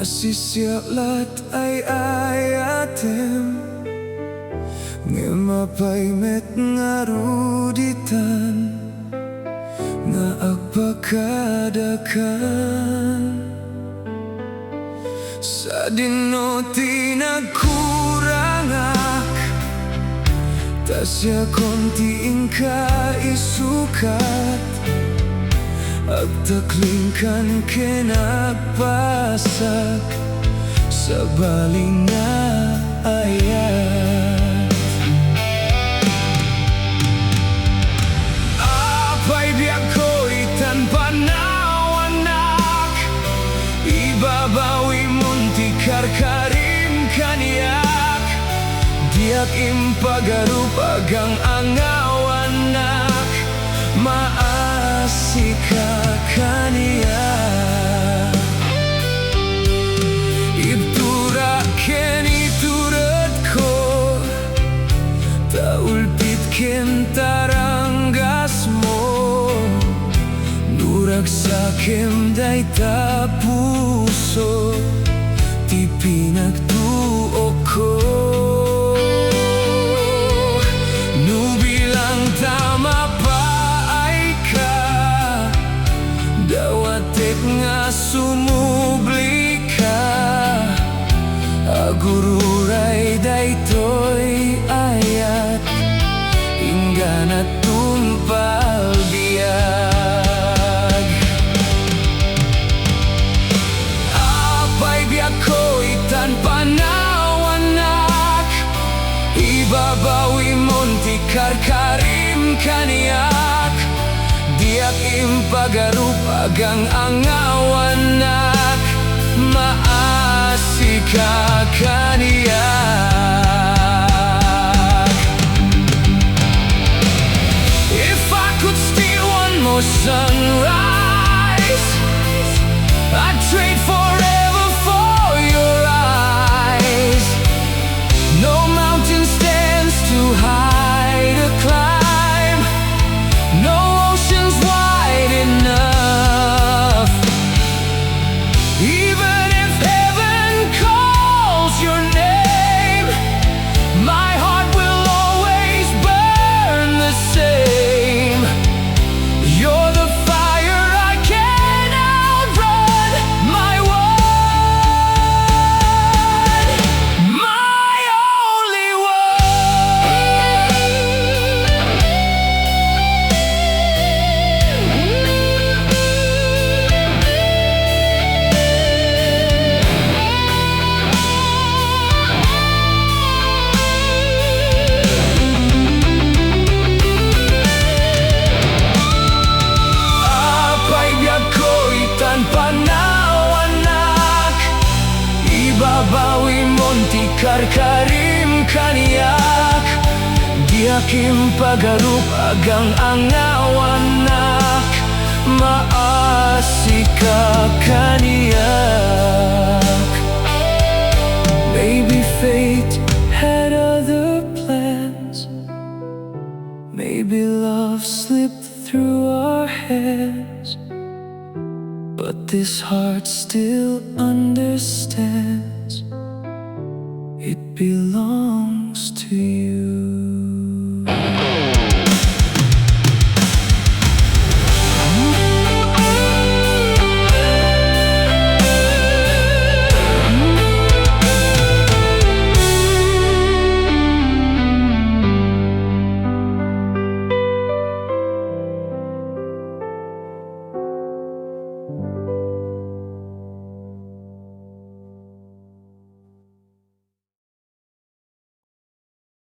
Masisialat ay ayatem Ngimapay met ngaruditan Nga agpakadakan Sa dinuti nagkurangak Tasya konting kaisukat Agtaklingkan kinagpasak Sa baling na ayat Apay biyak ko'y tanpa nawanak Ibabawi munti karkarim kaniyak Diak impagarup agang angawanak Maasika kaniyak Ibtura keni turut ko Taulpit ken taranggas mo Nurak sakem day tapuso Ti pinagtuo ko Nubilang tama pa ay ka Dawatit nga sumubli ka Agururay daytoy ayat Inggan at tumpalbiag Apay biyak ko'y tanpa nawanak Ibabawi monti karkarim kaniyak Diak impagarup agang angawanak Maasika kaniyak If I could steal one more sunrise I'd trade forever for your eyes No mountain stands too high to climb No ocean's wide enough Even if heaven calls your name My heart will always burn the same You're the fire I can't outrun My one My only Apay biyak ko'y tanpa nawanak Ibabawi monti karkarim kaniyak Diak impagarup agang angawanak Maasika kaniyak Maybe fate had other plans Maybe love slipped through our hands But this heart still understands It belongs to you